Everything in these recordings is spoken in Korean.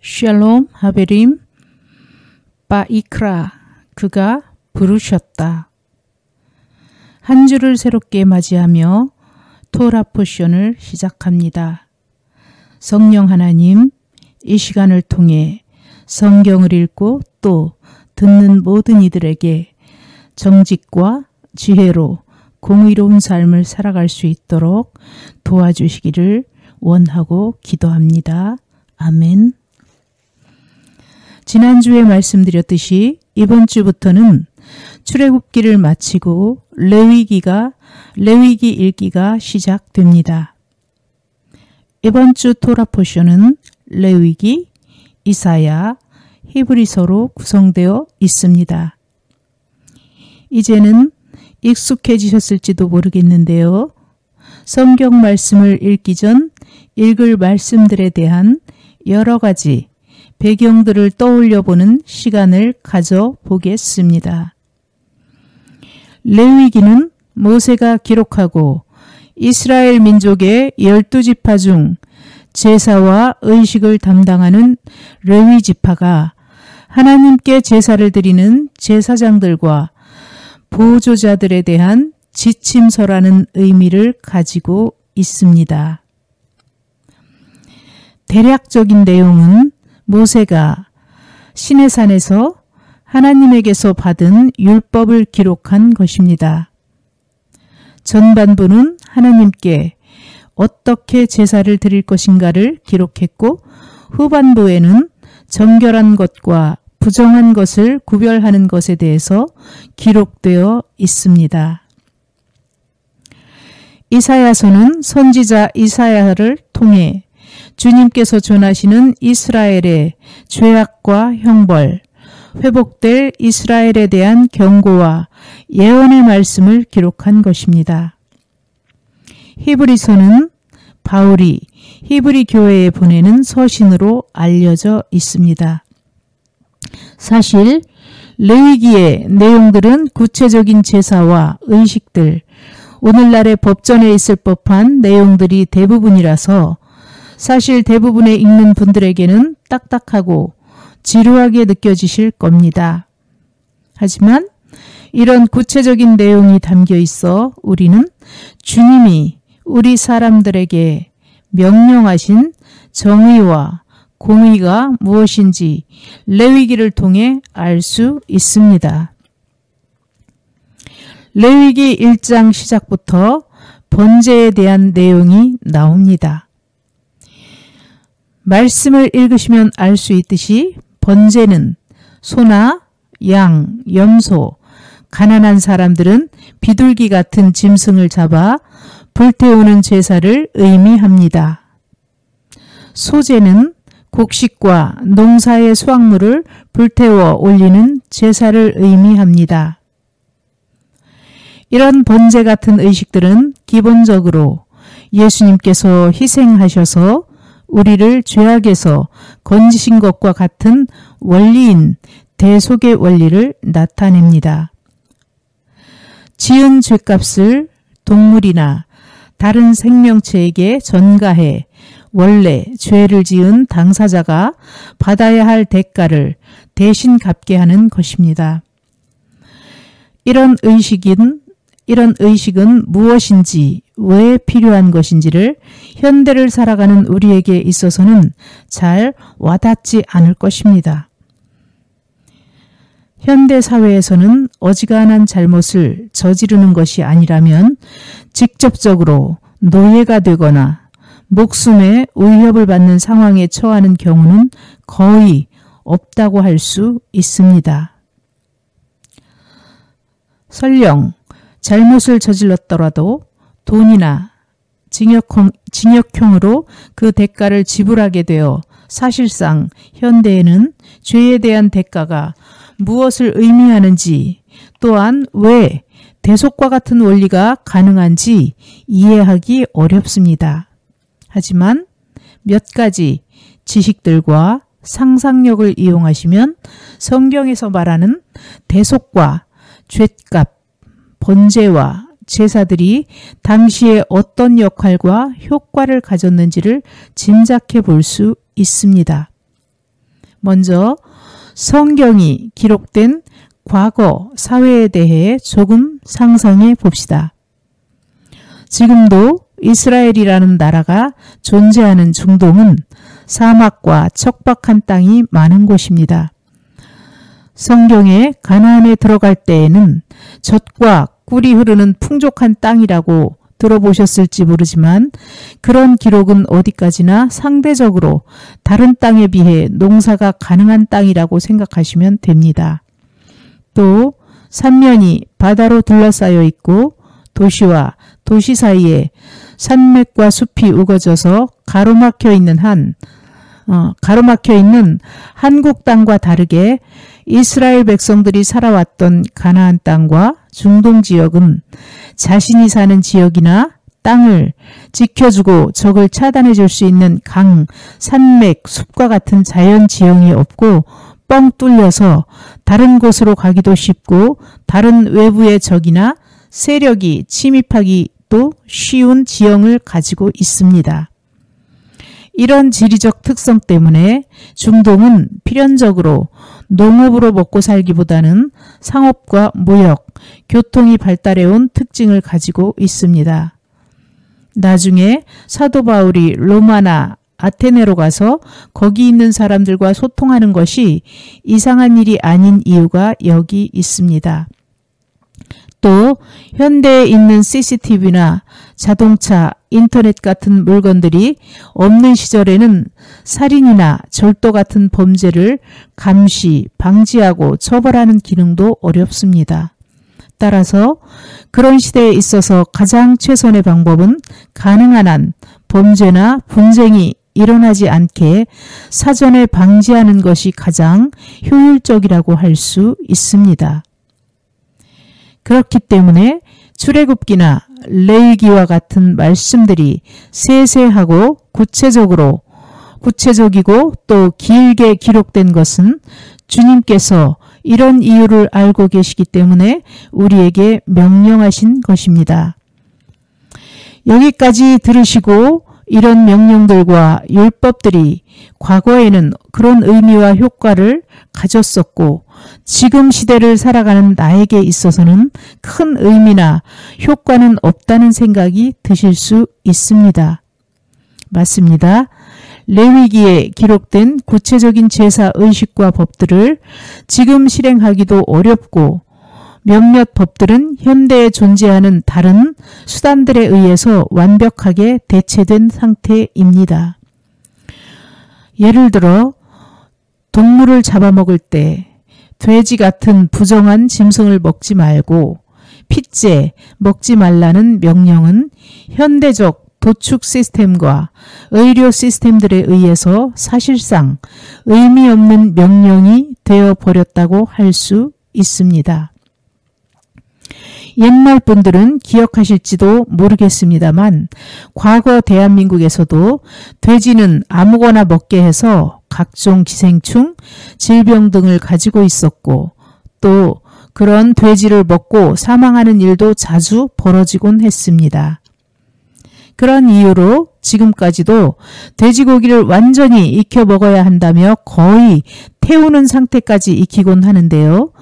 샬롬 하베림 바이크라 그가 부르셨다. 한 주를 새롭게 맞이하며 토라 포션을 시작합니다. 성령 하나님, 이 시간을 통해 성경을 읽고 또 듣는 모든 이들에게 정직과 지혜로 공의로운 삶을 살아갈 수 있도록 도와주시기를 원하고 기도합니다. 아멘. 지난주에 말씀드렸듯이 이번 주부터는 출애굽기를 마치고 레위기 읽기가 시작됩니다. 이번 주 토라 포션은 레위기, 이사야, 히브리서로 구성되어 있습니다. 이제는 익숙해지셨을지도 모르겠는데요. 성경 말씀을 읽기 전 읽을 말씀들에 대한 여러 가지 배경들을 떠올려 보는 시간을 가져보겠습니다. 레위기는 모세가 기록하고 이스라엘 민족의 12지파 중 제사와 의식을 담당하는 레위 지파가 하나님께 제사를 드리는 제사장들과 보조자들에 대한 지침서라는 의미를 가지고 있습니다. 대략적인 내용은 모세가 시내산에서 하나님에게서 받은 율법을 기록한 것입니다. 전반부는 하나님께 어떻게 제사를 드릴 것인가를 기록했고, 후반부에는 정결한 것과 부정한 것을 구별하는 것에 대해서 기록되어 있습니다. 이사야서는 선지자 이사야를 통해 주님께서 전하시는 이스라엘의 죄악과 형벌, 회복될 이스라엘에 대한 경고와 예언의 말씀을 기록한 것입니다. 히브리서는 바울이 히브리 교회에 보내는 서신으로 알려져 있습니다. 사실 레위기의 내용들은 구체적인 제사와 의식들, 오늘날의 법전에 있을 법한 내용들이 대부분이라서 사실 대부분의 읽는 분들에게는 딱딱하고 지루하게 느껴지실 겁니다. 하지만 이런 구체적인 내용이 담겨 있어 우리는 주님이 우리 사람들에게 명령하신 정의와 공의가 무엇인지 레위기를 통해 알 수 있습니다. 레위기 1장 시작부터 번제에 대한 내용이 나옵니다. 말씀을 읽으시면 알 수 있듯이 번제는 소나 양, 염소, 가난한 사람들은 비둘기 같은 짐승을 잡아 불태우는 제사를 의미합니다. 소제는 곡식과 농사의 수확물을 불태워 올리는 제사를 의미합니다. 이런 번제 같은 의식들은 기본적으로 예수님께서 희생하셔서 우리를 죄악에서 건지신 것과 같은 원리인 대속의 원리를 나타냅니다. 지은 죄값을 동물이나 다른 생명체에게 전가해 원래 죄를 지은 당사자가 받아야 할 대가를 대신 갚게 하는 것입니다. 이런 의식은 무엇인지, 왜 필요한 것인지를 현대를 살아가는 우리에게 있어서는 잘 와닿지 않을 것입니다. 현대 사회에서는 어지간한 잘못을 저지르는 것이 아니라면 직접적으로 노예가 되거나 목숨에 위협을 받는 상황에 처하는 경우는 거의 없다고 할 수 있습니다. 설령 잘못을 저질렀더라도 돈이나 징역형으로 그 대가를 지불하게 되어 사실상 현대에는 죄에 대한 대가가 무엇을 의미하는지, 또한 왜 대속과 같은 원리가 가능한지 이해하기 어렵습니다. 하지만 몇 가지 지식들과 상상력을 이용하시면 성경에서 말하는 대속과 죗값, 번제와 제사들이 당시에 어떤 역할과 효과를 가졌는지를 짐작해 볼 수 있습니다. 먼저 성경이 기록된 과거 사회에 대해 조금 상상해 봅시다. 지금도 이스라엘이라는 나라가 존재하는 중동은 사막과 척박한 땅이 많은 곳입니다. 성경에 가나안에 들어갈 때에는 젖과 꿀이 흐르는 풍족한 땅이라고 들어보셨을지 모르지만 그런 기록은 어디까지나 상대적으로 다른 땅에 비해 농사가 가능한 땅이라고 생각하시면 됩니다. 또 삼면이 바다로 둘러싸여 있고 도시와 도시 사이에 산맥과 숲이 우거져서 가로막혀 있는 한국 땅과 다르게 이스라엘 백성들이 살아왔던 가나안 땅과 중동 지역은 자신이 사는 지역이나 땅을 지켜주고 적을 차단해 줄 수 있는 강, 산맥, 숲과 같은 자연 지형이 없고 뻥 뚫려서 다른 곳으로 가기도 쉽고 다른 외부의 적이나 세력이 침입하기도 쉬운 지형을 가지고 있습니다. 이런 지리적 특성 때문에 중동은 필연적으로 농업으로 먹고 살기보다는 상업과 무역, 교통이 발달해온 특징을 가지고 있습니다. 나중에 사도 바울이 로마나 아테네로 가서 거기 있는 사람들과 소통하는 것이 이상한 일이 아닌 이유가 여기 있습니다. 또 현대에 있는 CCTV나 자동차, 인터넷 같은 물건들이 없는 시절에는 살인이나 절도 같은 범죄를 감시, 방지하고 처벌하는 기능도 어렵습니다. 따라서 그런 시대에 있어서 가장 최선의 방법은 가능한 한 범죄나 분쟁이 일어나지 않게 사전에 방지하는 것이 가장 효율적이라고 할 수 있습니다. 그렇기 때문에 출애굽기나 레위기와 같은 말씀들이 세세하고 구체적이고 또 길게 기록된 것은 주님께서 이런 이유를 알고 계시기 때문에 우리에게 명령하신 것입니다. 여기까지 들으시고 이런 명령들과 율법들이 과거에는 그런 의미와 효과를 가졌었고 지금 시대를 살아가는 나에게 있어서는 큰 의미나 효과는 없다는 생각이 드실 수 있습니다. 맞습니다. 레위기에 기록된 구체적인 제사 의식과 법들을 지금 실행하기도 어렵고 몇몇 법들은 현대에 존재하는 다른 수단들에 의해서 완벽하게 대체된 상태입니다. 예를 들어 동물을 잡아먹을 때 돼지 같은 부정한 짐승을 먹지 말고 핏째 먹지 말라는 명령은 현대적 도축 시스템과 의료 시스템들에 의해서 사실상 의미 없는 명령이 되어버렸다고 할 수 있습니다. 옛날 분들은 기억하실지도 모르겠습니다만 과거 대한민국에서도 돼지는 아무거나 먹게 해서 각종 기생충, 질병 등을 가지고 있었고 또 그런 돼지를 먹고 사망하는 일도 자주 벌어지곤 했습니다. 그런 이유로 지금까지도 돼지고기를 완전히 익혀 먹어야 한다며 거의 태우는 상태까지 익히곤 하는데요.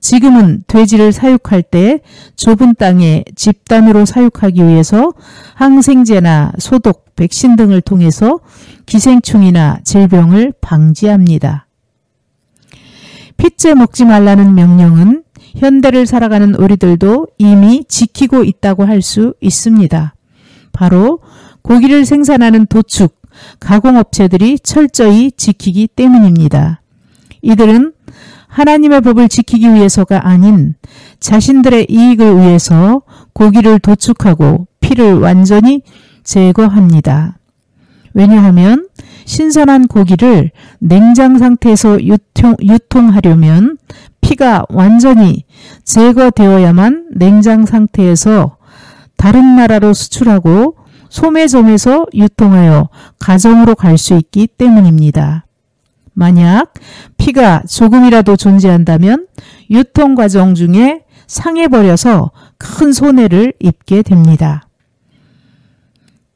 지금은 돼지를 사육할 때 좁은 땅에 집단으로 사육하기 위해서 항생제나 소독, 백신 등을 통해서 기생충이나 질병을 방지합니다. 핏째 먹지 말라는 명령은 현대를 살아가는 우리들도 이미 지키고 있다고 할 수 있습니다. 바로 고기를 생산하는 도축, 가공업체들이 철저히 지키기 때문입니다. 이들은 하나님의 법을 지키기 위해서가 아닌 자신들의 이익을 위해서 고기를 도축하고 피를 완전히 제거합니다. 왜냐하면 신선한 고기를 냉장 상태에서 유통하려면 피가 완전히 제거되어야만 냉장 상태에서 다른 나라로 수출하고 소매점에서 유통하여 가정으로 갈 수 있기 때문입니다. 만약 피가 조금이라도 존재한다면 유통 과정 중에 상해버려서 큰 손해를 입게 됩니다.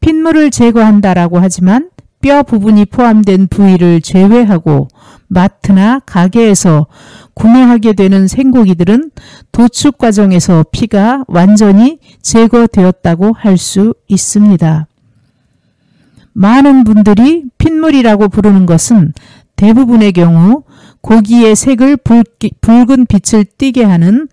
핏물을 제거한다라고 하지만 뼈 부분이 포함된 부위를 제외하고 마트나 가게에서 구매하게 되는 생고기들은 도축 과정에서 피가 완전히 제거되었다고 할 수 있습니다. 많은 분들이 핏물이라고 부르는 것은 대부분의 경우 고기의 색을 붉은 빛을 띠게 하는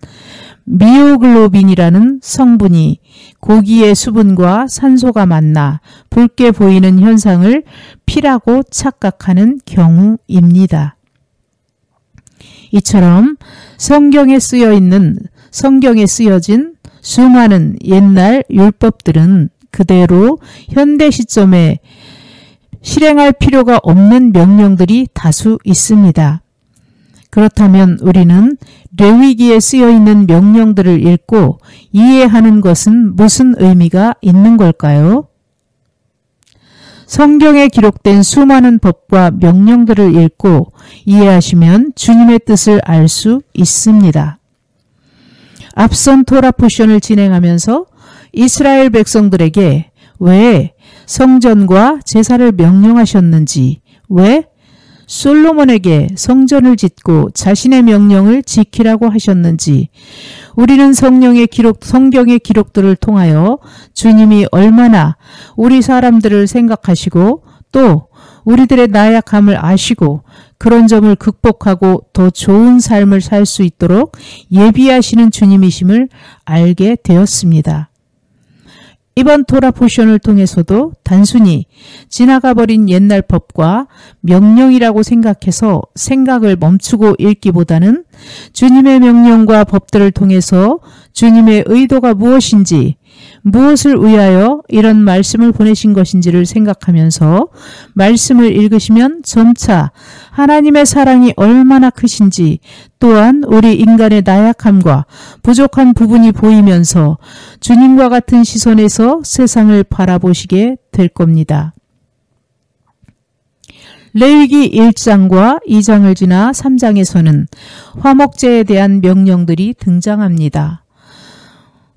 미오글로빈이라는 성분이 고기의 수분과 산소가 만나 붉게 보이는 현상을 피라고 착각하는 경우입니다. 이처럼 성경에 쓰여진 수많은 옛날 율법들은 그대로 현대 시점에 실행할 필요가 없는 명령들이 다수 있습니다. 그렇다면 우리는 레위기에 쓰여있는 명령들을 읽고 이해하는 것은 무슨 의미가 있는 걸까요? 성경에 기록된 수많은 법과 명령들을 읽고 이해하시면 주님의 뜻을 알 수 있습니다. 앞선 토라 포션을 진행하면서 이스라엘 백성들에게 왜 성전과 제사를 명령하셨는지, 왜 솔로몬에게 성전을 짓고 자신의 명령을 지키라고 하셨는지, 우리는 성경의 기록들을 통하여 주님이 얼마나 우리 사람들을 생각하시고 또 우리들의 나약함을 아시고 그런 점을 극복하고 더 좋은 삶을 살 수 있도록 예비하시는 주님이심을 알게 되었습니다. 이번 토라 포션을 통해서도 단순히 지나가버린 옛날 법과 명령이라고 생각해서 생각을 멈추고 읽기보다는 주님의 명령과 법들을 통해서 주님의 의도가 무엇인지, 무엇을 위하여 이런 말씀을 보내신 것인지를 생각하면서 말씀을 읽으시면 점차 하나님의 사랑이 얼마나 크신지, 또한 우리 인간의 나약함과 부족한 부분이 보이면서 주님과 같은 시선에서 세상을 바라보시게 될 겁니다. 레위기 1장과 2장을 지나 3장에서는 화목제에 대한 명령들이 등장합니다.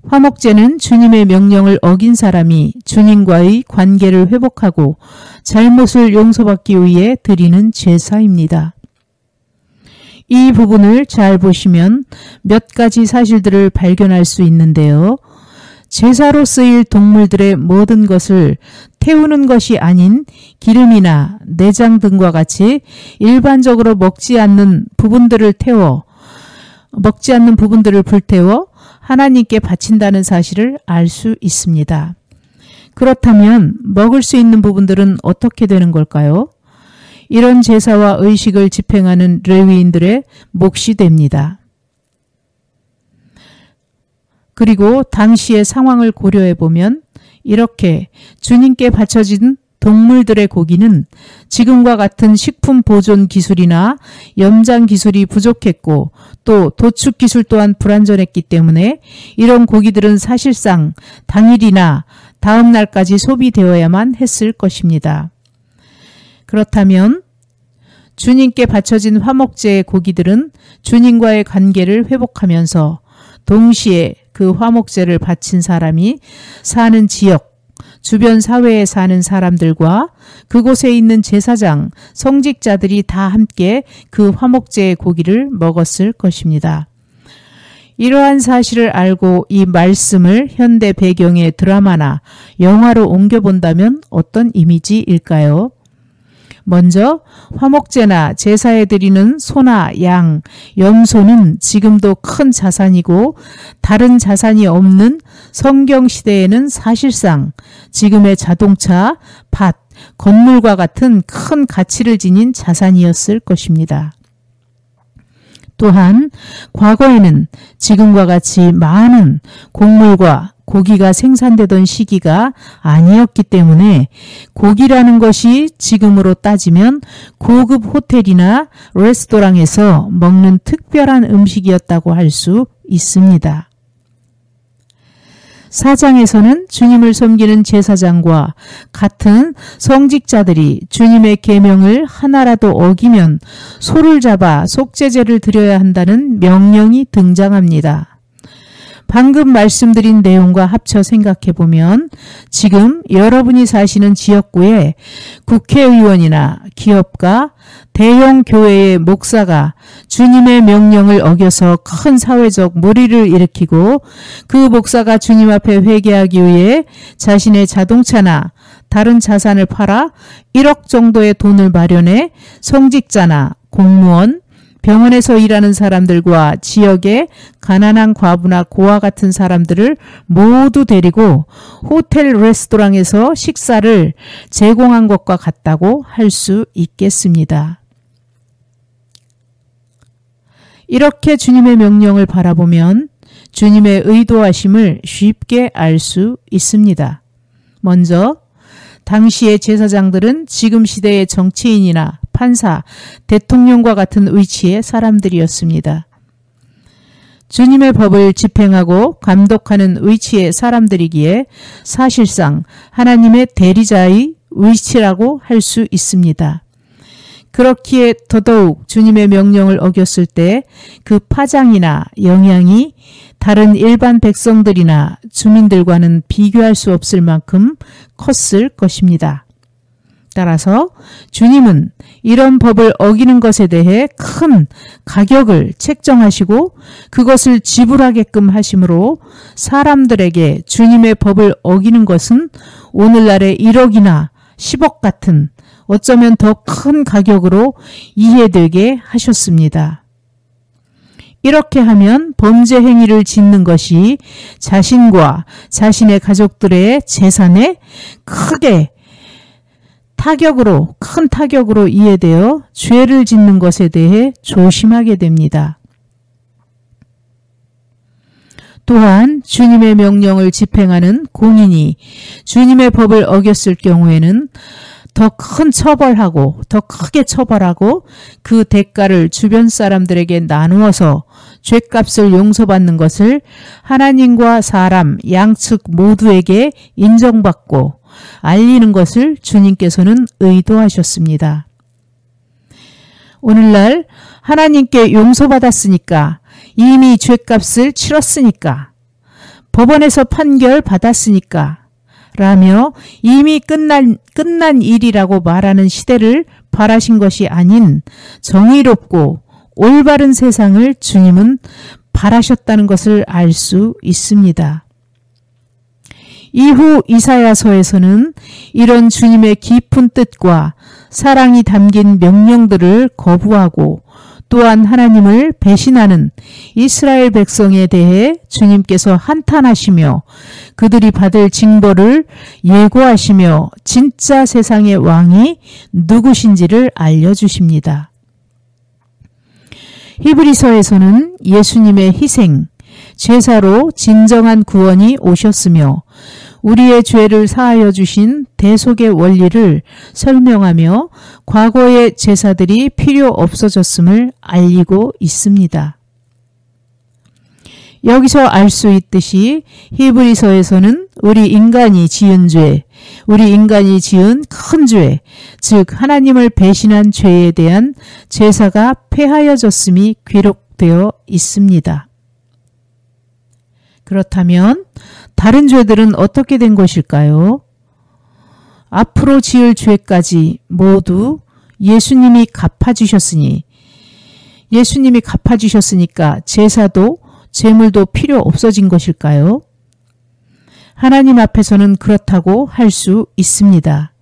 화목제는 주님의 명령을 어긴 사람이 주님과의 관계를 회복하고 잘못을 용서받기 위해 드리는 제사입니다. 이 부분을 잘 보시면 몇 가지 사실들을 발견할 수 있는데요. 제사로 쓰일 동물들의 모든 것을 태우는 것이 아닌 기름이나 내장 등과 같이 일반적으로 먹지 않는 부분들을 불태워 하나님께 바친다는 사실을 알 수 있습니다. 그렇다면 먹을 수 있는 부분들은 어떻게 되는 걸까요? 이런 제사와 의식을 집행하는 레위인들의 몫이 됩니다. 그리고 당시의 상황을 고려해 보면 이렇게 주님께 바쳐진 동물들의 고기는 지금과 같은 식품 보존 기술이나 염장 기술이 부족했고 또 도축 기술 또한 불완전했기 때문에 이런 고기들은 사실상 당일이나 다음 날까지 소비되어야만 했을 것입니다. 그렇다면 주님께 바쳐진 화목제의 고기들은 주님과의 관계를 회복하면서 동시에 그 화목제를 바친 사람이 사는 지역, 주변 사회에 사는 사람들과 그곳에 있는 제사장, 성직자들이 다 함께 그 화목제의 고기를 먹었을 것입니다. 이러한 사실을 알고 이 말씀을 현대 배경의 드라마나 영화로 옮겨본다면 어떤 이미지일까요? 먼저 화목제나 제사에 드리는 소나 양, 염소는 지금도 큰 자산이고 다른 자산이 없는 성경시대에는 사실상 지금의 자동차, 밭, 건물과 같은 큰 가치를 지닌 자산이었을 것입니다. 또한 과거에는 지금과 같이 많은 곡물과 고기가 생산되던 시기가 아니었기 때문에 고기라는 것이 지금으로 따지면 고급 호텔이나 레스토랑에서 먹는 특별한 음식이었다고 할 수 있습니다. 4장에서는 주님을 섬기는 제사장과 같은 성직자들이 주님의 계명을 하나라도 어기면 소를 잡아 속죄제를 드려야 한다는 명령이 등장합니다. 방금 말씀드린 내용과 합쳐 생각해보면 지금 여러분이 사시는 지역구에 국회의원이나 기업가, 대형 교회의 목사가 주님의 명령을 어겨서 큰 사회적 물의를 일으키고 그 목사가 주님 앞에 회개하기 위해 자신의 자동차나 다른 자산을 팔아 1억 정도의 돈을 마련해 성직자나 공무원, 병원에서 일하는 사람들과 지역의 가난한 과부나 고아 같은 사람들을 모두 데리고 호텔 레스토랑에서 식사를 제공한 것과 같다고 할 수 있겠습니다. 이렇게 주님의 명령을 바라보면 주님의 의도하심을 쉽게 알 수 있습니다. 먼저 당시의 제사장들은 지금 시대의 정치인이나 판사, 대통령과 같은 위치의 사람들이었습니다. 주님의 법을 집행하고 감독하는 위치의 사람들이기에 사실상 하나님의 대리자의 위치라고 할 수 있습니다. 그렇기에 더더욱 주님의 명령을 어겼을 때 그 파장이나 영향이 다른 일반 백성들이나 주민들과는 비교할 수 없을 만큼 컸을 것입니다. 따라서 주님은 이런 법을 어기는 것에 대해 큰 가격을 책정하시고 그것을 지불하게끔 하심으로 사람들에게 주님의 법을 어기는 것은 오늘날의 1억이나 10억 같은 어쩌면 더 큰 가격으로 이해되게 하셨습니다. 이렇게 하면 범죄 행위를 짓는 것이 자신과 자신의 가족들의 재산에 크게 큰 타격으로 이해되어 죄를 짓는 것에 대해 조심하게 됩니다. 또한 주님의 명령을 집행하는 공인이 주님의 법을 어겼을 경우에는 더 크게 처벌하고 그 대가를 주변 사람들에게 나누어서 죄값을 용서받는 것을 하나님과 사람 양측 모두에게 인정받고 알리는 것을 주님께서는 의도하셨습니다. 오늘날 하나님께 용서받았으니까, 이미 죄값을 치렀으니까, 법원에서 판결 받았으니까 라며 이미 끝난 일이라고 말하는 시대를 바라신 것이 아닌 정의롭고 올바른 세상을 주님은 바라셨다는 것을 알 수 있습니다. 이후 이사야서에서는 이런 주님의 깊은 뜻과 사랑이 담긴 명령들을 거부하고 또한 하나님을 배신하는 이스라엘 백성에 대해 주님께서 한탄하시며 그들이 받을 징벌을 예고하시며 진짜 세상의 왕이 누구신지를 알려주십니다. 히브리서에서는 예수님의 희생, 제사로 진정한 구원이 오셨으며 우리의 죄를 사하여 주신 대속의 원리를 설명하며 과거의 제사들이 필요 없어졌음을 알리고 있습니다. 여기서 알 수 있듯이 히브리서에서는 우리 인간이 지은 큰 죄, 즉 하나님을 배신한 죄에 대한 제사가 폐하여졌음이 기록되어 있습니다. 그렇다면 다른 죄들은 어떻게 된 것일까요? 앞으로 지을 죄까지 모두 예수님이 갚아주셨으니까 제사도 제물도 필요 없어진 것일까요? 하나님 앞에서는 그렇다고 할 수 있습니다.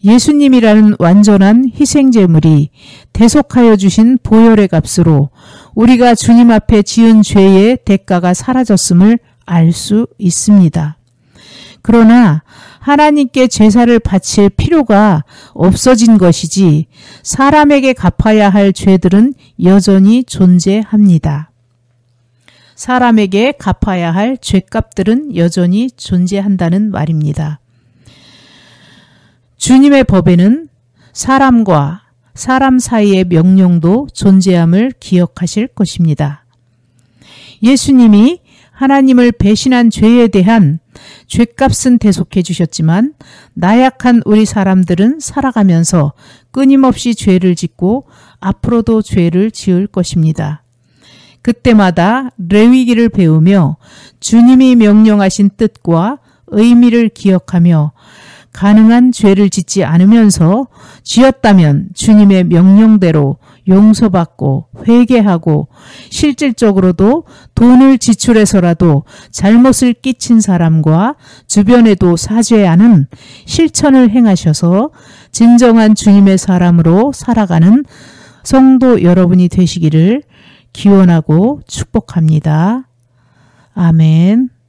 예수님이라는 완전한 희생제물이 대속하여 주신 보혈의 값으로 우리가 주님 앞에 지은 죄의 대가가 사라졌음을 알 수 있습니다. 그러나 하나님께 제사를 바칠 필요가 없어진 것이지 사람에게 갚아야 할 죄들은 여전히 존재합니다. 사람에게 갚아야 할 죄값들은 여전히 존재한다는 말입니다. 주님의 법에는 사람과 사람 사이의 명령도 존재함을 기억하실 것입니다. 예수님이 하나님을 배신한 죄에 대한 죄값은 대속해 주셨지만 나약한 우리 사람들은 살아가면서 끊임없이 죄를 짓고 앞으로도 죄를 지을 것입니다. 그때마다 레위기를 배우며 주님이 명령하신 뜻과 의미를 기억하며 가능한 죄를 짓지 않으면서 지었다면 주님의 명령대로 용서받고 회개하고 실질적으로도 돈을 지출해서라도 잘못을 끼친 사람과 주변에도 사죄하는 실천을 행하셔서 진정한 주님의 사람으로 살아가는 성도 여러분이 되시기를 기원하고 축복합니다. 아멘.